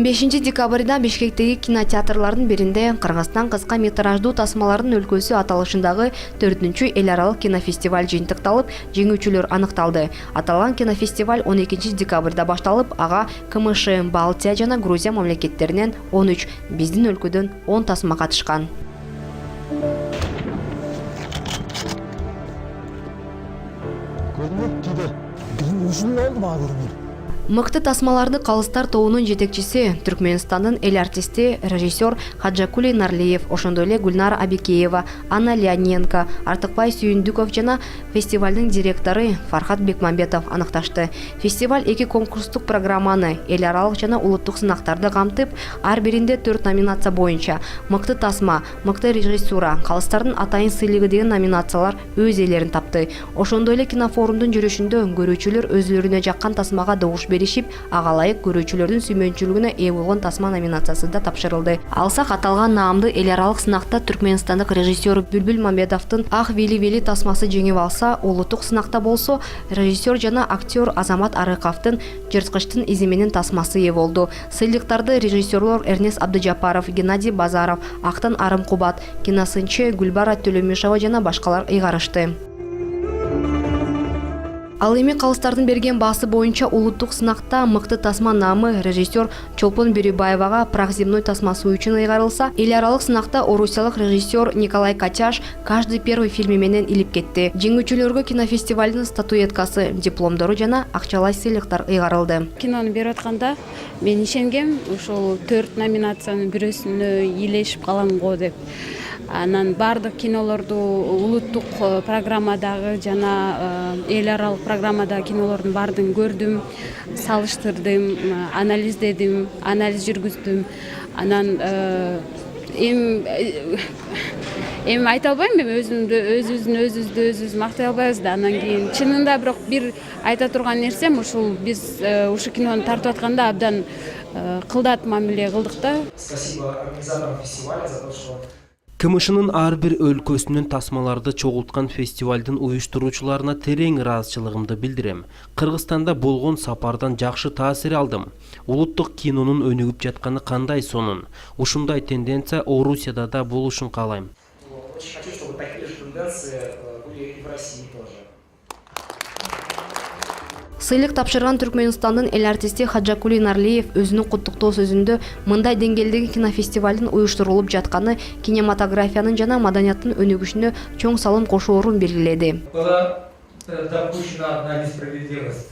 15 декабрда Бишкектеги кинотеатрлардын биринде Кыргызстан кыска метраждуу тасмалардын өлкөсү аталышындагы 4-чү эл аралык кинофестиваль жыйынтыкталып, жеңүүчүлөр аныкталды. Аталган кинофестиваль 12 декабрда башталып, ага КМШ, Балтия жана Грузия мамлекеттеринен 13, биздин өлкөдөн 10 тасма катышкан. Мыкты тасмаларды калыстар тобунун жетекчиси, Түркмөнстандын эл артисти, режиссер Хаджакули Нарлиев, ошондой эле Гүлнара Абикеева, Анна Леоненко, Артыкбай Сүйүндүков жана фестивалдын директору Фархат Бекмамбетов аныкташты. Фестиваль 2 конкурстук программаны, эл аралык жана улуттук сынактарды камтып, ар биринде 4 номинация боюнча мыкты тасма, мыкты режиссура, калыстардын атайын сыйлыгы деген номинациялар өз ээлерин тапты. Ошондой эле кинофорумдун жүрүшүндө көрүүчүлөр өзлөрүнө жаккан тасмага добуш беришип, ага ылайык көрүүчүлөрдүн сүймөнчүлүгүнө ээ болгон тасма номинациясы да тапшырылды. Алсак, аталган наамды эл аралык сынакта түркмөнстандык режиссер Бүлбүл Мамбетовдун Ак Вели тасмасы жеңип алса, улуттук сынакта болсо режиссер жана актер Азамат Арыковдун Жырткычтын изи менен тасмасы ээ болду. Сыйлыктарды режиссерлор Эрнест Абдыжапаров, Геннадий Базаров, Актан Арым Кубат, киносынчы Гүлбара Төлөмишова жана башкалар ыйгарышты. Ал эми калыстардын берген баасы боюнча улуттук сынакта мыкты тасма наамы режиссер Чолпон Бирюбаевага Прах земной тасмасы үчүн ыйгарылса, эл аралык сынакта орусиялык режиссер Николай Качаш Каждый первый фильми менен илип кетти. Жеңүүчүлөргө кинофестивалдын статуэткасы, дипломдору жана акчалай сыйлыктар ыйгарылды. Кинону берип атканда мен ишенгем, ушул 4 номинациянын бирөөсүнө илешип калам го деп. Анан бардык кинолорду улуттук программадагы жана эл аралык программадагы кинолордун бардын көрдүм, салыштырдым, анализдедим, анализ жүргүздүм. Анан эми айта албайм, өзүбүздү мактай албайбыз да. Анан кийин чынында бирок бир айта турган нерсем, ушул биз ушу кинону тартып атканда абдан кылдат мамиле кылдык да. Спасибо организаторам фестиваля за то, что КМШнын ар бир өлкөсүнөн тасмаларды чогулткан фестивалдын уюштуруучуларына терең ыраазычылыгымды билдирем. Кыргызстанда болгон сапардан жакшы таасир алдым. Улуттук кинонун өнүгүп жатканы кандай сонун. Ушундай тенденция Орусияда да болушун каалайм. очень хочу, чтобы такие же тенденции были и в России тоже. Сыйлык тапшырган Түркмөнстандын эл артисти Хаджакули Нарлиев өзүнүн куттуктоо сөзүндө мындай деңгээлдеги кинофестивалдын уюштурулуп жатканы кинематографиянын жана маданияттын өнүгүшүнө чоң салым кошоорун белгиледи. Была допущена одна несправедливость.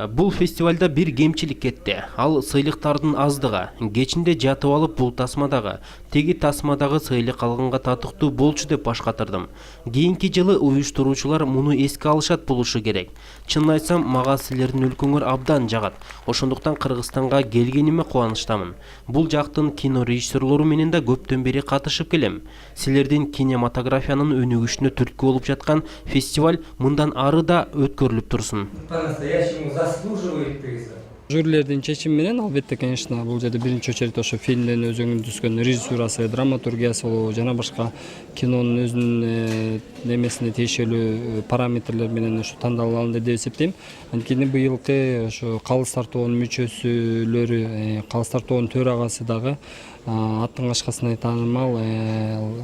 Бул фестивалда бир кемчилик кетти. Ал сыйлыктардын аздыгы. Кечинде жатып алып бул тасмадагы, теги тасмадагы сыйлык алганга татыктуу болчу деп баш катырдым. Кийинки жылы уюштуруучулар муну эске алышат болушу керек. Чынын айтсам, мага силердин өлкөңөр абдан жагат. Ошондуктан Кыргызстанга келгениме кубанычтамын. Бул жактын кино режиссерлору менен да көптөн бери катышып келем. Силердин кинематографиянын өнүгүшүнө түрткү болуп жаткан фестиваль мындан ары да өткөрүлүп турсун. По-настоящему заслуживает приза. Жюрилердин чечими менен, албетте, конечно, бул жерде биринчи очередь ошо фильмдин өзүнүн түзгөн режиссурасы, драматургиясы болобу, жана башка кинонун өзүнүн немесине тиешелүү параметрлер менен ошо тандалып алынды деп эсептейм. Анткени быйылкы ошо калыстар тобунун мүчөсүлөрү, калыстар тобунун төрагасы дагы аттын кашкасына таанымал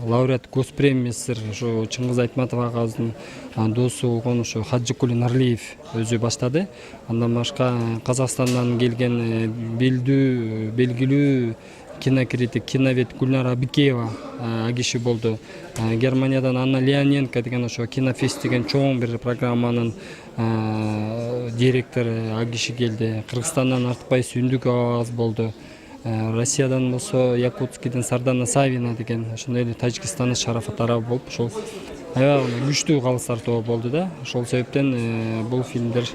лауреат госпремиясы ошо Чыңгыз Айтматов агабыздын досу болгон ошо Хаджикули Нарлиев өзү баштады. Андан башка Казакстандан келген белгилүү кинокритик, киновед Гүлнара Абикеева киши болду. Германиядан Анна Леоненко деген ошо кинофест деген чоң бир программанын директору киши келди. Кыргызстандан Артыкбай Сүйүндүков агабыз болду. Россиядан болсо Якутскийден Сардана Савина деген, ошондой эле Тажикстандын Шарафат Арабов болуп, ошол аябай күчтүү калыстар тобу болду да. Ошол себептен бул фильмдер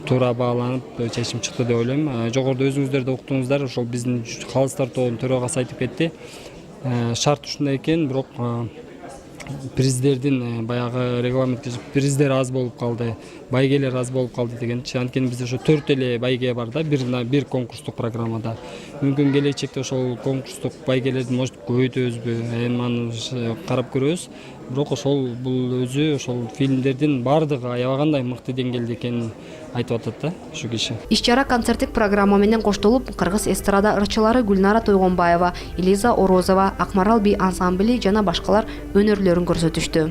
туура бааланып чечим чыкты деп ойлойм. Жогоруда өзүңүздөр да уктуңуздар, ошол биздин калыстар тобунун төрагасы айтып кетти. Шарт ушундай экен, бирок приздердин баягы регламентке приздер аз болуп калды, байгелер аз болуп калды дегенчи. Анткени бизде ошо 4 эле байге бар да, бир конкурстук программада. Мүмкүн келечекте ошол конкурстук байгелерди может көбөйтөбүзбү, эми аны карап көрөбүз. Бирок ошол бул өзү ошол фильмдердин бардыгы аябагандай мыкты деңгээлде экенин айтып атат да ушу киши. Иш-чара концерттик программа менен коштолуп, кыргыз эстрада ырчылары Гүлнара Тойгонбаева, Элиза Орозова, Акмарал би ансамбли жана башкалар өнөрлөрүн көрсөтүштү.